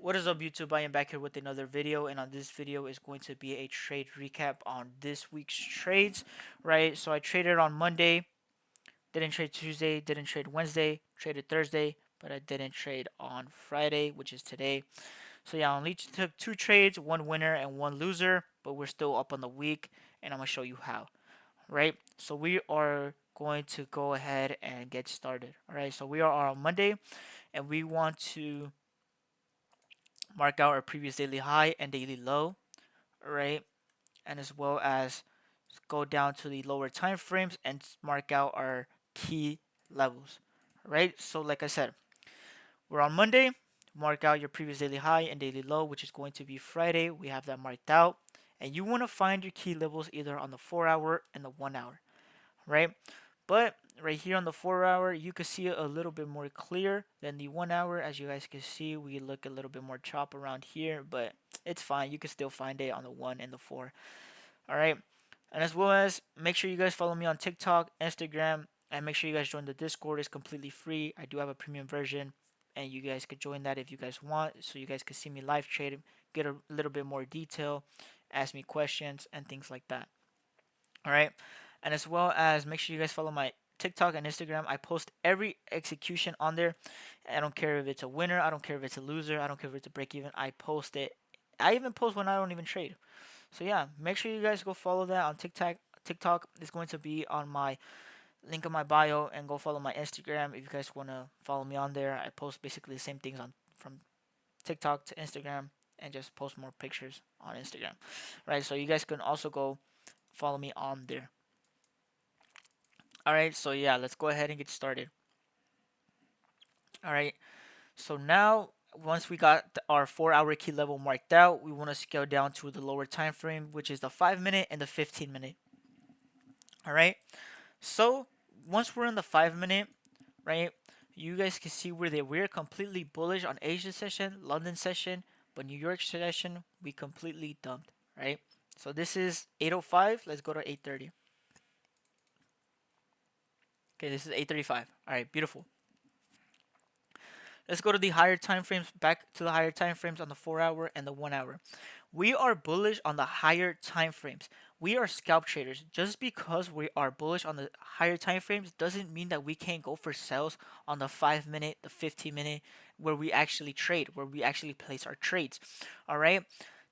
What is up, YouTube? I am back here with another video, and on this video is going to be a trade recap on this week's trades, right? So I traded on Monday, didn't trade Tuesday, didn't trade Wednesday, traded Thursday, but I didn't trade on Friday, which is today. So yeah, I only took two trades, one winner and one loser, but we're still up on the week, and I'm gonna show you how, right? So we are going to go ahead and get started. All right, so we are on Monday, and we want to mark out our previous daily high and daily low, right? And as well as go down to the lower time frames and mark out our key levels, right? So like I said, we're on Monday. Mark out your previous daily high and daily low, which is going to be Friday. We have that marked out. And you want to find your key levels either on the 4 hour and the 1 hour, right? But right here on the 4 hour, you can see it a little bit more clear than the 1 hour. As you guys can see, we look a little bit more chop around here, but it's fine. You can still find it on the 1 and the 4. All right. And as well as make sure you guys follow me on TikTok, Instagram, and make sure you guys join the Discord. It's completely free. I do have a premium version, and you guys could join that if you guys want, so you guys could see me live trade, get a little bit more detail, ask me questions, and things like that. All right. And as well as make sure you guys follow my TikTok and Instagram. I post every execution on there. I don't care if it's a winner. I don't care if it's a loser. I don't care if it's a break even. I post it. I even post when I don't even trade. So yeah, make sure you guys go follow that on TikTok. TikTok is going to be on my link in my bio, and go follow my Instagram if you guys want to follow me on there. I post basically the same things on from TikTok to Instagram, and just post more pictures on Instagram, right? So you guys can also go follow me on there. All right, so yeah, let's go ahead and get started. All right, so now once we got our 4 hour key level marked out, we want to scale down to the lower time frame, which is the 5 minute and the 15 minute. All right, so once we're in the 5 minute, right, you guys can see where we're completely bullish on Asia session, London session, but New York session we completely dumped, right? So this is 8:05. Let's go to 8:30. Okay, this is 8:35. All right, beautiful. Let's go to the higher time frames, back to the higher time frames on the 4 hour and the 1 hour. We are bullish on the higher time frames. We are scalp traders. Just because we are bullish on the higher time frames doesn't mean that we can't go for sales on the 5 minute, the 15 minute, where we actually trade, where we actually place our trades. All right.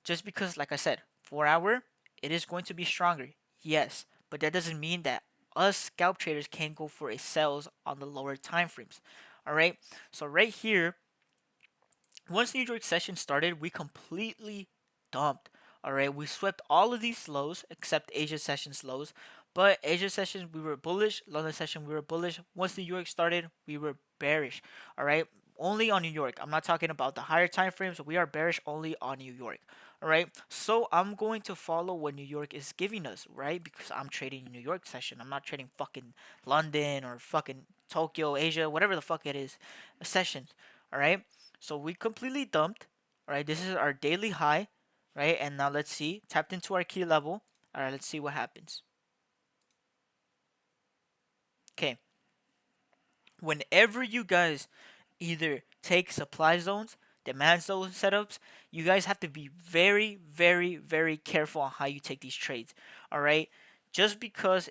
Just because, like I said, 4 hour, it is going to be stronger. Yes. But that doesn't mean that us scalp traders can't go for a sales on the lower time frames. All right. So right here, once New York session started, we completely dumped. All right, we swept all of these lows except Asia session's lows. But Asia session we were bullish, London session we were bullish. Once New York started, we were bearish. All right, only on New York. I'm not talking about the higher time frames. We are bearish only on New York. All right, so I'm going to follow what New York is giving us, right? Because I'm trading New York session. I'm not trading fucking London or fucking Tokyo, Asia, whatever the fuck it is, sessions. All right. So we completely dumped. All right, this is our daily high, right? And now let's see, tapped into our key level. All right, let's see what happens. Okay, whenever you guys either take supply zones, demand zone setups, you guys have to be very, very, very careful on how you take these trades. All right, just because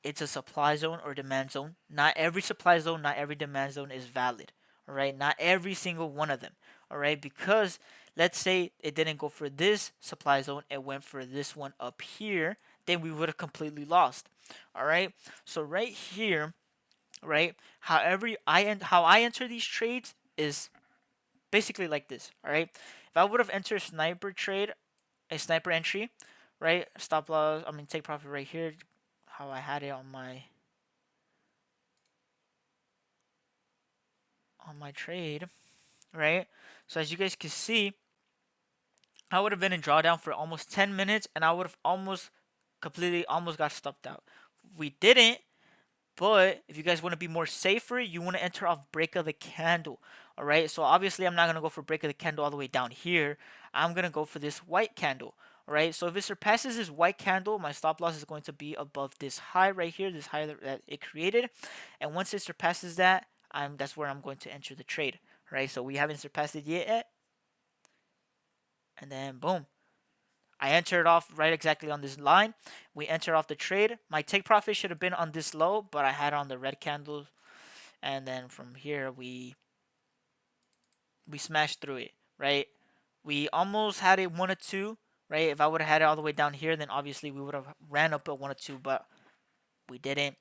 it's a supply zone or demand zone, not every supply zone, not every demand zone is valid. All right, not every single one of them. All right, because let's say it didn't go for this supply zone, it went for this one up here, then we would have completely lost. All right, so right here, right, how I enter these trades is basically like this. All right, if I would have entered a sniper entry, right, stop loss, I mean take profit right here, how I had it on my trade, right? So as you guys can see, I would have been in drawdown for almost 10 minutes, and I would have almost got stuffed out. We didn't, but if you guys want to be more safer, you want to enter off break of the candle. All right, so obviously I'm not going to go for break of the candle all the way down here. I'm going to go for this white candle. All right, so if it surpasses this white candle, my stop loss is going to be above this high right here, this high that it created. And once it surpasses that, that's where I'm going to enter the trade. Right, so we haven't surpassed it yet. and then boom, I entered off right exactly on this line. We entered off the trade. My take profit should have been on this low, but I had on the red candles, and then from here we smashed through it, right? We almost had it 1 or 2, right? If I would have had it all the way down here, then obviously we would have ran up at 1 or 2, but we didn't.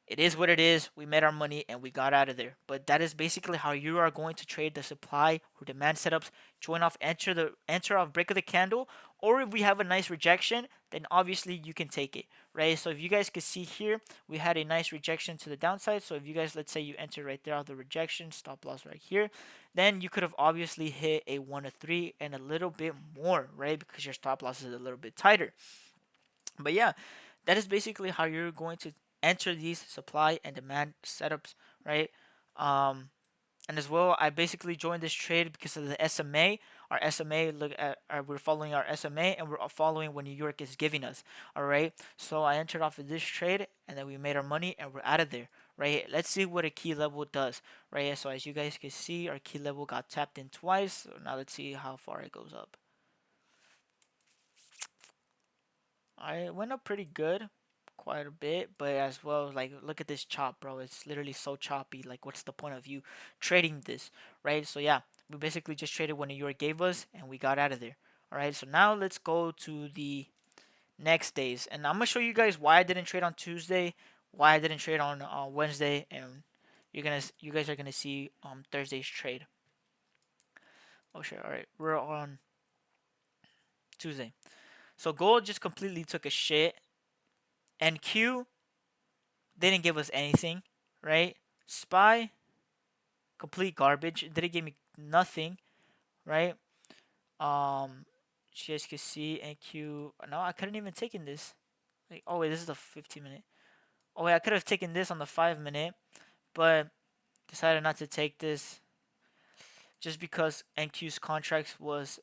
It is what it is. We made our money and we got out of there. But that is basically how you are going to trade the supply or demand setups. Join off, enter off break of the candle, or if we have a nice rejection, then obviously you can take it, right? So if you guys could see here, we had a nice rejection to the downside. So if you guys, let's say you enter right there on the rejection, stop loss right here, then you could have obviously hit a 1 or 3 and a little bit more, right? Because your stop loss is a little bit tighter. But yeah, that is basically how you're going to enter these supply and demand setups, right? Um, and as well, I basically joined this trade because of the SMA. Our SMA, we're following our SMA, and we're following what New York is giving us. All right. So I entered off of this trade, and then we made our money, and we're out of there. Right. Let's see what a key level does. Right. So as you guys can see, our key level got tapped in twice. So now let's see how far it goes up. I went up pretty good, quite a bit, but as well, like, look at this chop, bro. It's literally so choppy. Like, what's the point of you trading this, right? So yeah, we basically just traded what New York gave us, and we got out of there. All right, so now let's go to the next days, and I'm gonna show you guys why I didn't trade on Tuesday, why I didn't trade on Wednesday, and you guys are gonna see Thursday's trade. Oh shit! All right, we're on Tuesday. So gold just completely took a shit. NQ didn't give us anything, right? Spy, complete garbage. It didn't give me nothing, right? You guys can see NQ. No, I couldn't even taken this. Like, oh wait, this is the 15 minute. Oh wait, I could have taken this on the 5 minute, but decided not to take this just because NQ's contracts was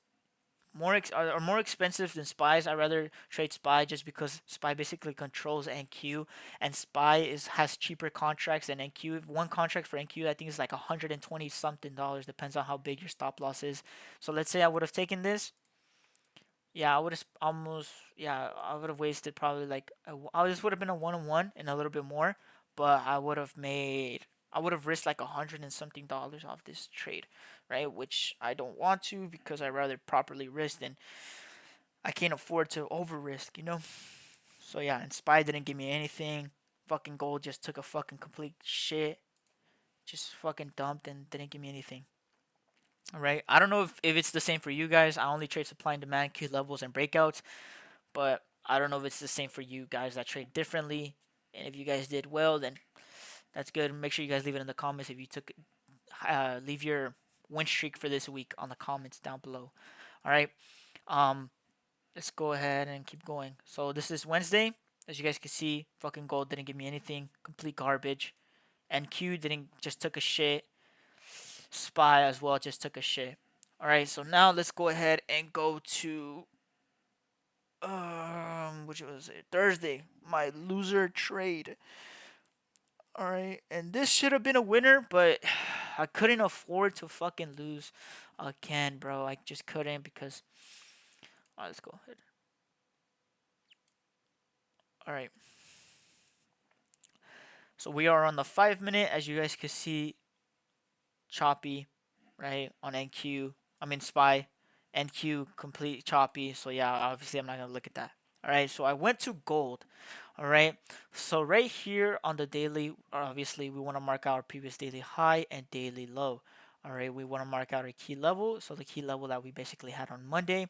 are more expensive than Spies. I rather trade Spy just because Spy basically controls NQ, and Spy has cheaper contracts than NQ. One contract for NQ I think is like 120 something dollars, depends on how big your stop loss is. So let's say I would have taken this. Yeah, I would have almost, yeah, I would have wasted probably like this would have been a 1-on-1 and a little bit more, but I would have risked like 100 and something dollars off this trade, right? Which I don't want to because I rather properly risk than I can't afford to over risk, you know? So yeah, and Spy didn't give me anything. Fucking gold just took a fucking complete shit. Just fucking dumped and didn't give me anything. Alright. I don't know if it's the same for you guys. I only trade supply and demand, key levels, and breakouts. But I don't know if it's the same for you guys that trade differently. And if you guys did well, then that's good. Make sure you guys leave it in the comments if you took leave your win streak for this week on the comments down below. Alright. Um let's go ahead and keep going. So this is Wednesday. As you guys can see, fucking gold didn't give me anything. Complete garbage. NQ didn't just took a shit. Spy as well just took a shit. Alright, so now let's go ahead and go to which was it? Thursday. My loser trade. Alright, and this should have been a winner, but I couldn't afford to fucking lose again, bro. I just couldn't because alright, let's go ahead. Alright. So we are on the 5 minute, as you guys can see, choppy, right? On NQ. I mean Spy. NQ complete choppy. So yeah, obviously I'm not gonna look at that. Alright, so I went to gold. Alright, so right here on the daily, obviously we want to mark our previous daily high and daily low. Alright, we want to mark out our key level. So the key level that we basically had on Monday,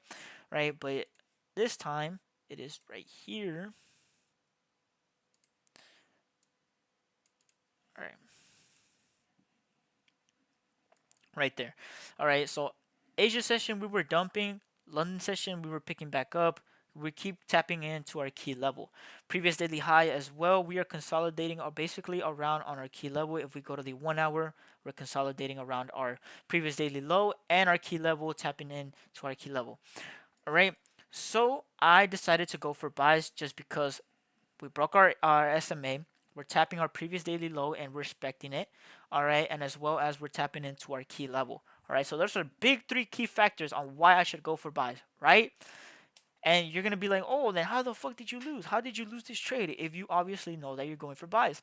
right? But this time it is right here. Alright. Right there. Alright, so Asia session we were dumping, London session we were picking back up. We keep tapping into our key level. Previous daily high as well, we are consolidating basically around on our key level. If we go to the 1 hour, we're consolidating around our previous daily low and our key level, tapping in to our key level. Alright, so I decided to go for buys just because we broke our SMA. We're tapping our previous daily low and we're respecting it. All right. And as well as we're tapping into our key level. All right, so those are big three key factors on why I should go for buys, right? And you're gonna be like, oh, then how the fuck did you lose? How did you lose this trade if you obviously know that you're going for buys?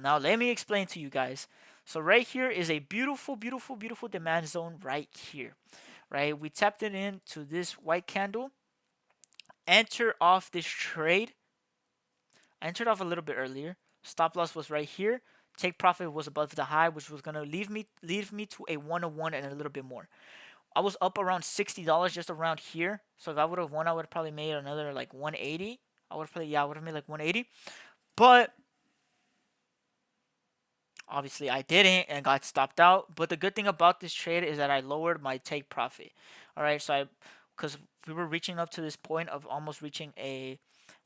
Now let me explain to you guys. So right here is a beautiful, beautiful, beautiful demand zone right here, right? We tapped it into this white candle, enter off this trade. I entered off a little bit earlier. Stop loss was right here. Take profit was above the high, which was gonna leave me to a 101 and a little bit more. I was up around $60 just around here. So if I would have won, I would have probably made another like 180. I would have made like 180. But obviously I didn't and got stopped out. But the good thing about this trade is that I lowered my take profit. All right, so because we were reaching up to this point of almost reaching a,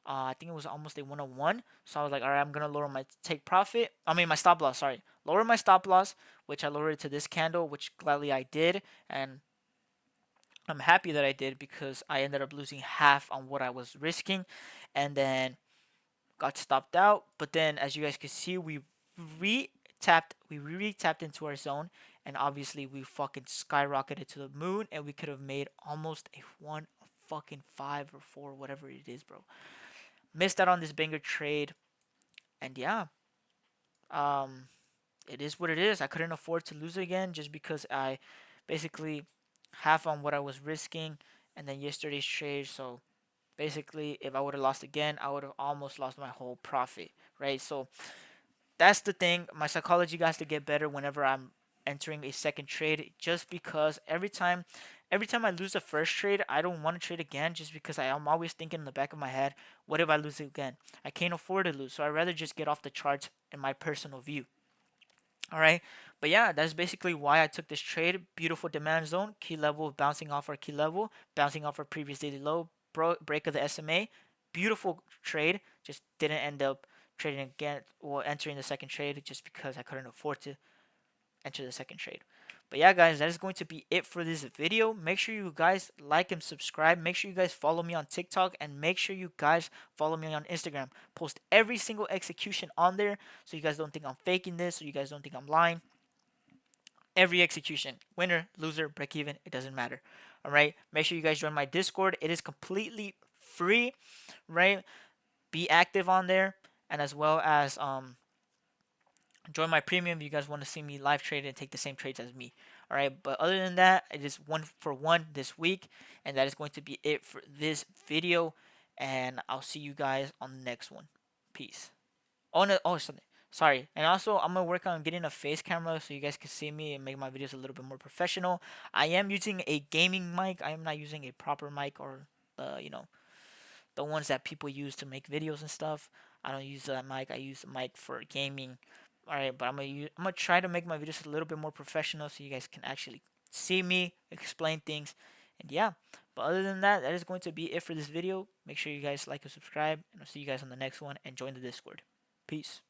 I think it was almost a 101. So I was like, all right, I'm gonna lower my take profit. I mean my stop loss. Sorry, lower my stop loss, which I lowered it to this candle, which gladly I did, and I'm happy that I did because I ended up losing half on what I was risking, and then got stopped out. But then, as you guys can see, we re-tapped into our zone, and obviously we fucking skyrocketed to the moon, and we could have made almost a one, a fucking five or four, whatever it is, bro. Missed out on this banger trade, and yeah, um, it is what it is. I couldn't afford to lose again just because I basically half on what I was risking, and then yesterday's trade, so basically if I would have lost again, I would have almost lost my whole profit, right? So that's the thing. My psychology has to get better whenever I'm entering a second trade, just because every time I lose the first trade, I don't want to trade again, just because I'm always thinking in the back of my head, what if I lose it again? I can't afford to lose, so I'd rather just get off the charts in my personal view. All right, but yeah, that's basically why I took this trade. Beautiful demand zone, key level bouncing off our key level, bouncing off our previous daily low, break of the SMA. Beautiful trade. Just didn't end up trading again or entering the second trade just because I couldn't afford to enter the second trade. But yeah, guys, that is going to be it for this video. Make sure you guys like and subscribe. Make sure you guys follow me on TikTok, and make sure you guys follow me on Instagram. Post every single execution on there so you guys don't think I'm faking this, so you guys don't think I'm lying. Every execution, winner, loser, break even, it doesn't matter. All right. Make sure you guys join my Discord. It is completely free, right? Be active on there, and as well as join my premium if you guys want to see me live trade and take the same trades as me. All right, but other than that, it is 1 for 1 this week, and that is going to be it for this video. And I'll see you guys on the next one. Peace. Oh no, oh something. Sorry, and also I'm gonna work on getting a face camera so you guys can see me and make my videos a little bit more professional. I am using a gaming mic. I am not using a proper mic, or the ones that people use to make videos and stuff. I don't use that mic. I use the mic for gaming. All right, but I'm gonna try to make my videos a little bit more professional so you guys can actually see me explain things. And yeah, but other than that, that is going to be it for this video. Make sure you guys like and subscribe, and I'll see you guys on the next one, and join the Discord. Peace.